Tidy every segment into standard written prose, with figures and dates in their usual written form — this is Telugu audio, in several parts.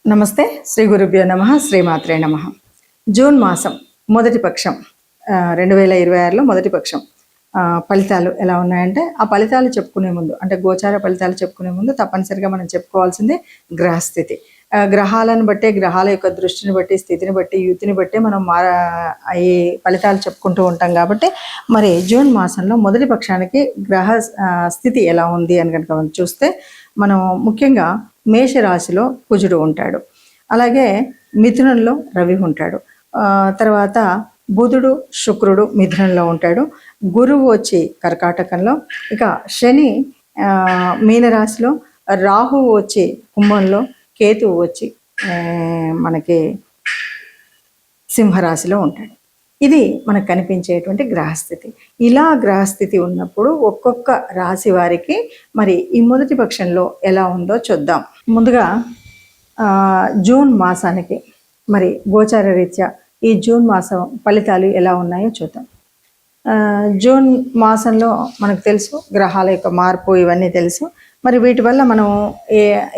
నమస్తే. శ్రీ గురుభ్యో నమః. శ్రీమాత్రే నమః. జూన్ మాసం మొదటి పక్షం 2026లో మొదటి పక్షం ఫలితాలు ఎలా ఉన్నాయంటే, ఆ ఫలితాలు చెప్పుకునే ముందు అంటే గోచార ఫలితాలు చెప్పుకునే ముందు తప్పనిసరిగా మనం చెప్పుకోవాల్సింది గ్రహస్థితి. గ్రహాలను బట్టే, గ్రహాల యొక్క దృష్టిని బట్టి, స్థితిని బట్టి, యుతిని బట్టి మనం ఈ ఫలితాలు చెప్పుకుంటూ ఉంటాం. కాబట్టి మరి జూన్ మాసంలో మొదటి పక్షానికి గ్రహ స్థితి ఎలా ఉంది అని కనుక మనం చూస్తే, మనం ముఖ్యంగా మేషరాశిలో కుజుడు ఉంటాడు, అలాగే మిథునంలో రవి ఉంటాడు, తర్వాత బుధుడు శుక్రుడు మిథునంలో ఉంటాడు, గురువు వచ్చి కర్కాటకంలో, ఇక శని మీనరాశిలో, రాహువు వచ్చి కుంభంలో, కేతువు వచ్చి మనకి సింహరాశిలో ఉంటాడు. ఇది మనకు కనిపించేటువంటి గ్రహస్థితి. ఇలా గ్రహస్థితి ఉన్నప్పుడు ఒక్కొక్క రాశి వారికి మరి ఈ మొదటి పక్షంలో ఎలా ఉందో చూద్దాం. ముందుగా జూన్ మాసానికి మరి గోచార రీత్యా ఈ జూన్ మాసం ఫలితాలు ఎలా ఉన్నాయో చూద్దాం. జూన్ మాసంలో మనకు తెలుసు గ్రహాల యొక్క మార్పు ఇవన్నీ తెలుసు. మరి వీటి వల్ల మనం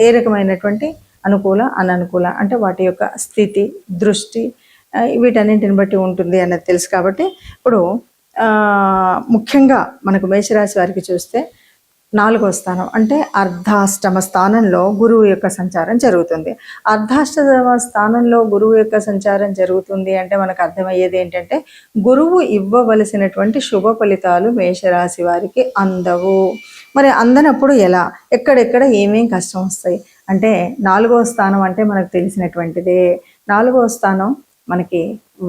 ఏ రకమైనటువంటి అనుకూల అననుకూల అంటే వాటి యొక్క స్థితి దృష్టి వీటన్నింటిని బట్టి ఉంటుంది అన్నది తెలుసు. కాబట్టి ఇప్పుడు ముఖ్యంగా మనకు మేషరాశి వారికి చూస్తే 4వ స్థానం అంటే అర్ధాష్టమ స్థానంలో గురువు యొక్క సంచారం జరుగుతుంది. అర్ధాష్టమ స్థానంలో గురువు యొక్క సంచారం జరుగుతుంది అంటే మనకు అర్థమయ్యేది ఏంటంటే, గురువు ఇవ్వవలసినటువంటి శుభ ఫలితాలు మేషరాశి వారికి అందవు. మరి అందనప్పుడు ఎలా, ఎక్కడెక్కడ ఏమేం కష్టం వస్తాయి అంటే, 4వ స్థానం అంటే మనకు తెలిసినటువంటిదే. 4వ స్థానం మనకి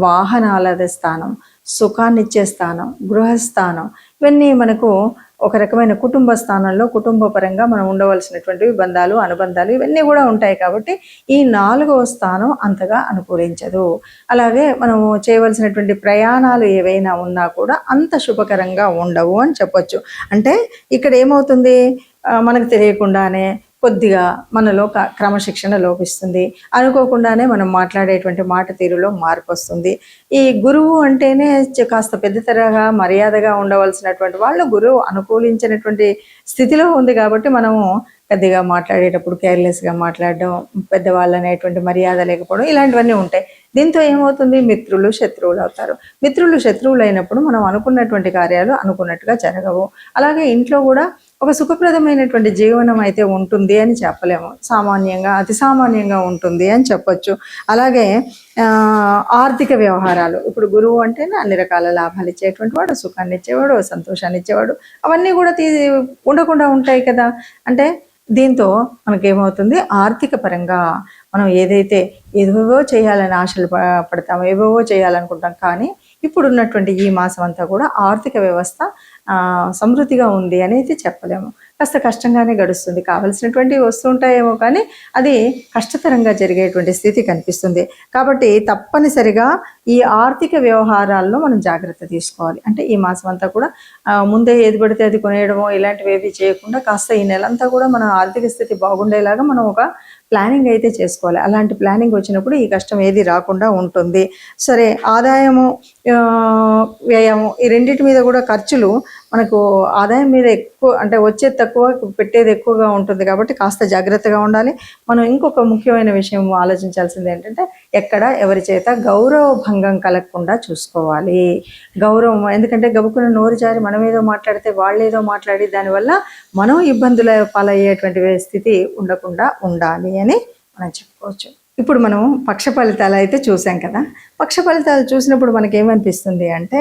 వాహనాల స్థానం, సుఖాన్నిచ్చే స్థానం, గృహస్థానం, ఇవన్నీ మనకు ఒక రకమైన కుటుంబ స్థానంలో కుటుంబ పరంగా మనం ఉండవలసినటువంటి బంధాలు అనుబంధాలు ఇవన్నీ కూడా ఉంటాయి. కాబట్టి ఈ 4వ స్థానం అంతగా అనుకూలించదు. అలాగే మనము చేయవలసినటువంటి ప్రయాణాలు ఏవైనా ఉన్నా కూడా అంత శుభకరంగా ఉండవు అని చెప్పొచ్చు. అంటే ఇక్కడ ఏమవుతుంది, మనకు తెలియకుండానే కొద్దిగా మనలో క్రమశిక్షణ లోపిస్తుంది, అనుకోకుండానే మనం మాట్లాడేటువంటి మాట తీరులో మార్పు వస్తుంది. ఈ గురువు అంటేనే కాస్త పెద్ద తరహా మర్యాదగా ఉండవలసినటువంటి వాళ్ళు గురువు అనుకూలించినటువంటి స్థితిలో ఉంది. కాబట్టి మనము కొద్దిగా మాట్లాడేటప్పుడు కేర్లెస్గా మాట్లాడడం, పెద్దవాళ్ళు అనేటువంటి మర్యాద లేకపోవడం ఇలాంటివన్నీ ఉంటాయి. దీంతో ఏమవుతుంది, మిత్రులు శత్రువులు అవుతారు. మిత్రులు శత్రువులు అయినప్పుడు మనం అనుకున్నటువంటి కార్యాలు అనుకున్నట్టుగా జరగవు. అలాగే ఇంట్లో కూడా ఒక సుఖప్రదమైనటువంటి జీవనం అయితే ఉంటుంది అని చెప్పలేము, సామాన్యంగా అతి సామాన్యంగా ఉంటుంది అని చెప్పొచ్చు. అలాగే ఆర్థిక వ్యవహారాలు, ఇప్పుడు గురువు అంటేనే అన్ని రకాల లాభాలు ఇచ్చేటువంటి వాడు, సుఖాన్ని ఇచ్చేవాడు, సంతోషాన్ని ఇచ్చేవాడు, అవన్నీ కూడా ఉండకుండా ఉంటాయి కదా. అంటే దీంతో మనకేమవుతుంది, ఆర్థిక పరంగా మనం ఏవేవో చేయాలని ఆశలు పడతాం, ఏవేవో చేయాలనుకుంటాం. కానీ ఇప్పుడున్నటువంటి ఈ మాసం అంతా కూడా ఆర్థిక వ్యవస్థ సమృద్ధిగా ఉంది అనేది చెప్పలేము. కాస్త కష్టంగానే గడుస్తుంది. కావలసినటువంటివి వస్తుంటాయేమో కానీ అది కష్టతరంగా జరిగేటువంటి స్థితి కనిపిస్తుంది. కాబట్టి తప్పనిసరిగా ఈ ఆర్థిక వ్యవహారాల్లో మనం జాగ్రత్త తీసుకోవాలి. అంటే ఈ మాసం అంతా కూడా ముందే ఏది పడితే అది కొనేయడమో ఇలాంటివి ఏవి చేయకుండా కాస్త ఈ నెలంతా కూడా మన ఆర్థిక స్థితి బాగుండేలాగా మనం ఒక ప్లానింగ్ అయితే చేసుకోవాలి. అలాంటి ప్లానింగ్ వచ్చినప్పుడు ఈ కష్టం ఏది రాకుండా ఉంటుంది. సరే, ఆదాయము వ్యయము ఈ రెండింటి మీద కూడా ఖర్చులు మనకు ఆదాయం మీద ఎక్కువ అంటే వచ్చేది తక్కువ పెట్టేది ఎక్కువగా ఉంటుంది. కాబట్టి కాస్త జాగ్రత్తగా ఉండాలి. మనం ఇంకొక ముఖ్యమైన విషయం ఆలోచించాల్సింది ఏంటంటే, ఎక్కడ ఎవరి చేత గౌరవ భంగం కలగకుండా చూసుకోవాలి. గౌరవం, ఎందుకంటే గబుకున్న నోరు జారి మనం ఏదో మాట్లాడితే వాళ్ళేదో మాట్లాడి దానివల్ల మనం ఇబ్బందుల పాలయ్యేటువంటి స్థితి ఉండకుండా ఉండాలి అని మనం చెప్పుకోవచ్చు. ఇప్పుడు మనం పక్ష ఫలితాలు అయితే చూసాం కదా. పక్ష ఫలితాలు చూసినప్పుడు మనకేమనిపిస్తుంది అంటే,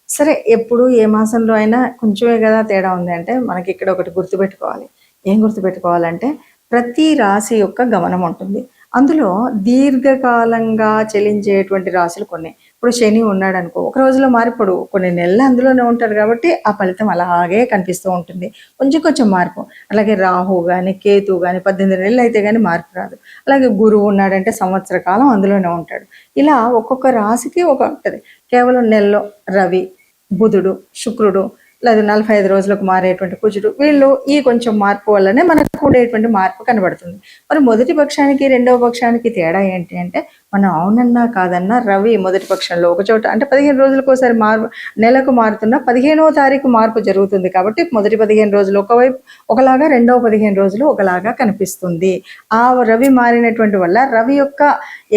సరే ఎప్పుడు ఏ మాసంలో అయినా కొంచెమే కదా తేడా ఉంది అంటే, మనకి ఇక్కడ ఒకటి గుర్తుపెట్టుకోవాలి. ఏం గుర్తుపెట్టుకోవాలంటే, ప్రతి రాశి యొక్క గమనం ఉంటుంది. అందులో దీర్ఘకాలంగా చెలించేటువంటి రాశులు కొన్ని. ఇప్పుడు శని ఉన్నాడు అనుకో, ఒక రోజులో మారిపోడు, కొన్ని నెలలు అందులోనే ఉంటాడు. కాబట్టి ఆ ఫలితం అలాగే కనిపిస్తూ ఉంటుంది, కొంచెం మార్పు. అలాగే రాహు కానీ కేతు కానీ 18 నెలలు అయితే కానీ మార్పు రాదు. అలాగే గురువు ఉన్నాడంటే సంవత్సర కాలం అందులోనే ఉంటాడు. ఇలా ఒక్కొక్క రాశికి ఒక ఉంటుంది. కేవలం నెలలో రవి, బుధుడు, శుక్రుడు, లేదా 45 రోజులకు మారేటువంటి కుజుడు, వీళ్ళు ఈ కొంచెం మార్పు వల్లనే మనకు ఉండేటువంటి మార్పు కనబడుతుంది. మరి మొదటి పక్షానికి రెండవ పక్షానికి తేడా ఏంటి అంటే, మనం అవునన్నా కాదన్నా రవి మొదటి పక్షంలో ఒక చోట అంటే 15 రోజులకు ఒకసారి నెలకు మారుతున్న 15వ తారీఖు మార్పు జరుగుతుంది కాబట్టి మొదటి 15 రోజులు ఒకవైపు ఒకలాగా, రెండవ 15 రోజులు ఒకలాగా కనిపిస్తుంది. ఆ రవి మారినటువంటి వల్ల రవి యొక్క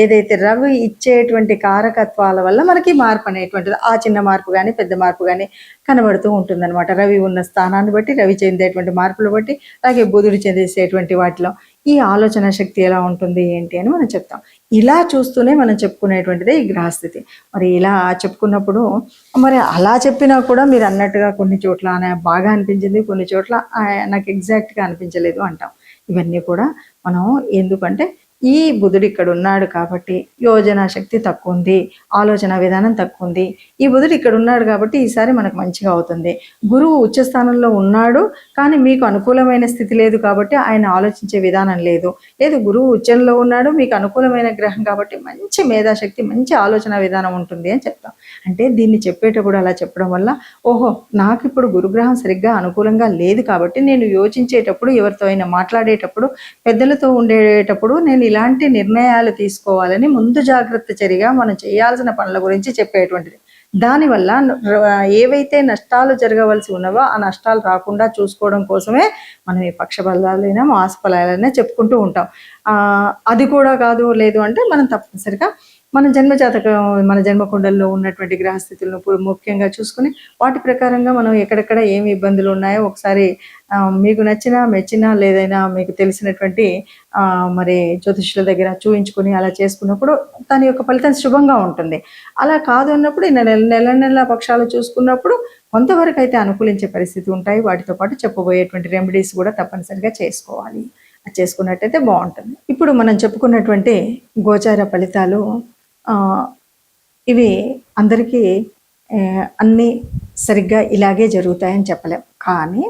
ఏదైతే రవి ఇచ్చేటువంటి కారకత్వాల వల్ల మనకి మార్పు అనేటువంటిది ఆ చిన్న మార్పు కానీ పెద్ద మార్పు కానీ కనబడుతూ ఉంటుంది అనమాట. రవి ఉన్న స్థానాన్ని బట్టి, రవి చెందేటువంటి మార్పులు బట్టి, అలాగే బుధుడు చెందేసేటువంటి వాటిలో ఈ ఆలోచన శక్తి ఎలా ఉంటుంది ఏంటి అని మనం చెప్తాం. ఇలా చూస్తూనే మనం చెప్పుకునేటువంటిదే ఈ గ్రహస్థితి. మరి ఇలా చెప్పుకున్నప్పుడు మరి అలా చెప్పినా కూడా మీరు అన్నట్టుగా కొన్ని చోట్ల బాగా అనిపించింది, కొన్ని చోట్ల నాకు ఎగ్జాక్ట్గా అనిపించలేదు అంటాం. ఇవన్నీ కూడా మనం ఎందుకంటే ఈ బుధుడు ఇక్కడ ఉన్నాడు కాబట్టి యోజన శక్తి తక్కువ ఉంది, ఆలోచన విధానం తక్కువ ఉంది. ఈ బుధుడు ఇక్కడ ఉన్నాడు కాబట్టి ఈసారి మనకు మంచిగా అవుతుంది. గురువు ఉచ్చస్థానంలో ఉన్నాడు కానీ మీకు అనుకూలమైన స్థితి లేదు కాబట్టి ఆయన ఆలోచించే విధానం లేదు. గురువు ఉచ్చంలో ఉన్నాడు, మీకు అనుకూలమైన గ్రహం కాబట్టి మంచి మేధాశక్తి, మంచి ఆలోచన విధానం ఉంటుంది అని చెప్తాం. అంటే దీన్ని చెప్పేటప్పుడు అలా చెప్పడం వల్ల ఓహో నాకు ఇప్పుడు గురుగ్రహం సరిగ్గా అనుకూలంగా లేదు కాబట్టి నేను యోచించేటప్పుడు, ఎవరితో అయినా మాట్లాడేటప్పుడు, పెద్దలతో ఉండేటప్పుడు నేను ఇలాంటి నిర్ణయాలు తీసుకోవాలని ముందు జాగ్రత్త చర్యగా మనం చేయాల్సిన పనుల గురించి చెప్పేటువంటిది. దానివల్ల ఏవైతే నష్టాలు జరగవలసి ఉన్నవో ఆ నష్టాలు రాకుండా చూసుకోవడం కోసమే మనం ఈ పక్షఫలాలైనా మాసఫలాలైనా చెప్పుకుంటూ ఉంటాం. అది కూడా కాదు లేదు అంటే మనం తప్పనిసరిగా మన జన్మజాతకం, మన జన్మకుండల్లో ఉన్నటువంటి గ్రహస్థితులను ముఖ్యంగా చూసుకుని వాటి ప్రకారంగా మనం ఎక్కడెక్కడ ఏమి ఇబ్బందులు ఉన్నాయో ఒకసారి మీకు నచ్చిన మెచ్చిన లేదైనా మీకు తెలిసినటువంటి మరి జ్యోతిష్యుల దగ్గర చూయించుకుని అలా చేసుకున్నప్పుడు దాని యొక్క ఫలితం శుభంగా ఉంటుంది. అలా కాదు అన్నప్పుడు నెల పక్షాలు చూసుకున్నప్పుడు కొంతవరకు అయితే అనుకూలించే పరిస్థితి ఉంటాయి. వాటితో పాటు చెప్పబోయేటువంటి రెమెడీస్ కూడా తప్పనిసరిగా చేసుకోవాలి. అది చేసుకున్నట్టయితే బాగుంటుంది. ఇప్పుడు మనం చెప్పుకున్నటువంటి గోచార ఫలితాలు ఇవి అందరికీ అన్నీ సరిగ్గా ఇలాగే జరుగుతాయని చెప్పలేం. కానీ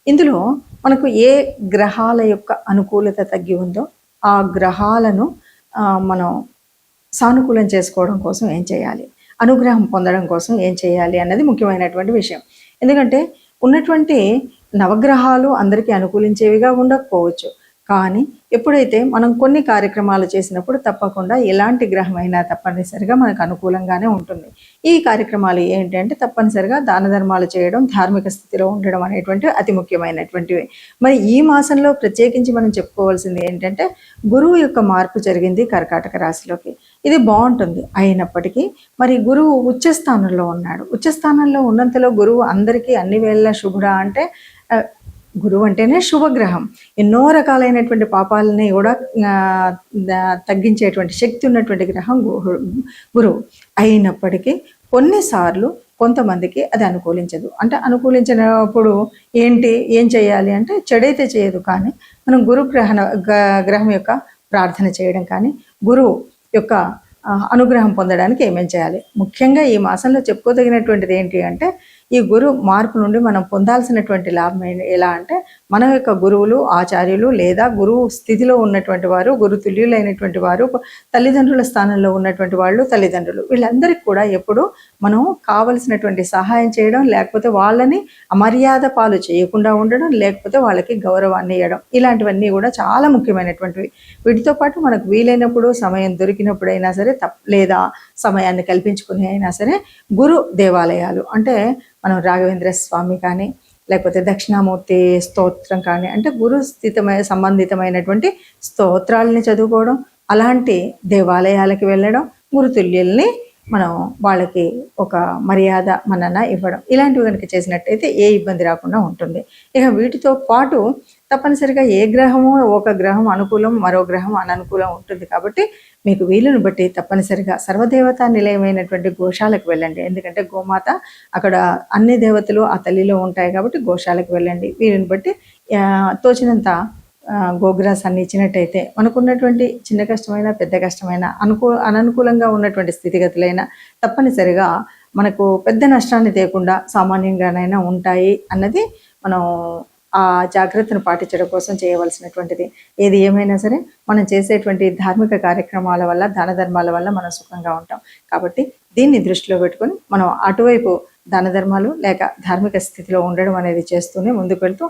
ఇందులో మనకు ఏ గ్రహాల యొక్క అనుకూలత తగ్గి ఉందో ఆ గ్రహాలను మనం సానుకూలం చేసుకోవడం కోసం ఏం చేయాలి, అనుగ్రహం పొందడం కోసం ఏం చేయాలి అన్నది ముఖ్యమైనటువంటి విషయం. ఎందుకంటే ఉన్నటువంటి నవగ్రహాలు అందరికీ అనుకూలించేవిగా ఉండకపోవచ్చు. కానీ ఎప్పుడైతే మనం కొన్ని కార్యక్రమాలు చేసినప్పుడు తప్పకుండా ఎలాంటి గ్రహం అయినా తప్పనిసరిగా మనకు అనుకూలంగానే ఉంటుంది. ఈ కార్యక్రమాలు ఏంటి అంటే తప్పనిసరిగా దాన ధర్మాలు చేయడం, ధార్మిక స్థితిలో ఉండడం అనేటువంటి అతి ముఖ్యమైనటువంటివి. మరి ఈ మాసంలో ప్రత్యేకించి మనం చెప్పుకోవాల్సింది ఏంటంటే గురువు యొక్క మార్పు జరిగింది కర్కాటక రాశిలోకి. ఇది బాగుంటుంది. అయినప్పటికీ మరి గురువు ఉచ్చస్థానంలో ఉన్నాడు. ఉచ్చస్థానంలో ఉన్నంతలో గురువు అందరికీ అన్ని వేళలా శుభుడా అంటే గురువు అంటేనే శుభగ్రహం. ఎన్నో రకాలైనటువంటి పాపాలని కూడా తగ్గించేటువంటి శక్తి ఉన్నటువంటి గ్రహం గురువు. అయినప్పటికీ కొన్నిసార్లు కొంతమందికి అది అనుకూలించదు. అంటే అనుకూలించినప్పుడు ఏం చేయాలి అంటే చెడైతే చేయదు, కానీ మనం గ్రహం యొక్క ప్రార్థన చేయడం కానీ గురువు యొక్క అనుగ్రహం పొందడానికి ఏమేం చేయాలి. ముఖ్యంగా ఈ మాసంలో చెప్పుకోదగినటువంటిది ఏంటి అంటే ఈ గురు మార్పు నుండి మనం పొందాల్సినటువంటి లాభం ఎలా అంటే మన యొక్క గురువులు, ఆచార్యులు లేదా గురువు స్థితిలో ఉన్నటువంటి వారు, గురు తుల్యులైనటువంటి వారు, తల్లిదండ్రుల స్థానంలో ఉన్నటువంటి వాళ్ళు, తల్లిదండ్రులు, వీళ్ళందరికీ కూడా ఎప్పుడు మనం కావలసినటువంటి సహాయం చేయడం, లేకపోతే వాళ్ళని అమర్యాద పాలు చేయకుండా ఉండడం, లేకపోతే వాళ్ళకి గౌరవాన్ని ఇవ్వడం, ఇలాంటివన్నీ కూడా చాలా ముఖ్యమైనటువంటివి. వీటితో పాటు మనకు వీలైనప్పుడు సమయం దొరికినప్పుడైనా సరే లేదా సమయాన్ని కల్పించుకుని అయినా సరే గురు దేవాలయాలు అంటే మనం రాఘవేంద్ర స్వామి కానీ లేకపోతే దక్షిణామూర్తి స్తోత్రం కానీ అంటే గురు సంబంధితమైనటువంటి స్తోత్రాలని చదువుకోవడం, అలాంటి దేవాలయాలకి వెళ్ళడం, గురుతుల్యుల్ని మనం వాళ్ళకి ఒక మర్యాద మనన ఇవ్వడం, ఇలాంటివి కనుక చేసినట్టయితే ఏ ఇబ్బంది రాకుండా ఉంటుంది. ఇక వీటితో పాటు తప్పనిసరిగా ఏ గ్రహము ఒక గ్రహం అనుకూలం, మరో గ్రహం అననుకూలం ఉంటుంది. కాబట్టి మీకు వీలును బట్టి తప్పనిసరిగా సర్వదేవతా నిలయమైనటువంటి గోశాలకు వెళ్ళండి. ఎందుకంటే గోమాత అక్కడ అన్ని దేవతలు ఆ తల్లిలో ఉంటాయి కాబట్టి గోశాలకు వెళ్ళండి. వీలుని బట్టి తోచినంత గోగ్రాసాన్ని ఇచ్చినట్టయితే మనకున్నటువంటి చిన్న కష్టమైన పెద్ద కష్టమైన అననుకూలంగా ఉన్నటువంటి స్థితిగతులైన తప్పనిసరిగా మనకు పెద్ద నష్టాన్ని తేకుండా సామాన్యంగానైనా ఉంటాయి అన్నది మనం ఆ జాగ్రత్తను పాటించడం కోసం చేయవలసినటువంటిది. ఏది ఏమైనా సరే మనం చేసేటువంటి ధార్మిక కార్యక్రమాల వల్ల, దాన ధర్మాల వల్ల మనం సుఖంగా ఉంటాం. కాబట్టి దీన్ని దృష్టిలో పెట్టుకొని మనం అటువైపు దాన ధర్మాలు లేక ధార్మిక స్థితిలో ఉండడం అనేది చేస్తూనే ముందుకు వెళ్తూ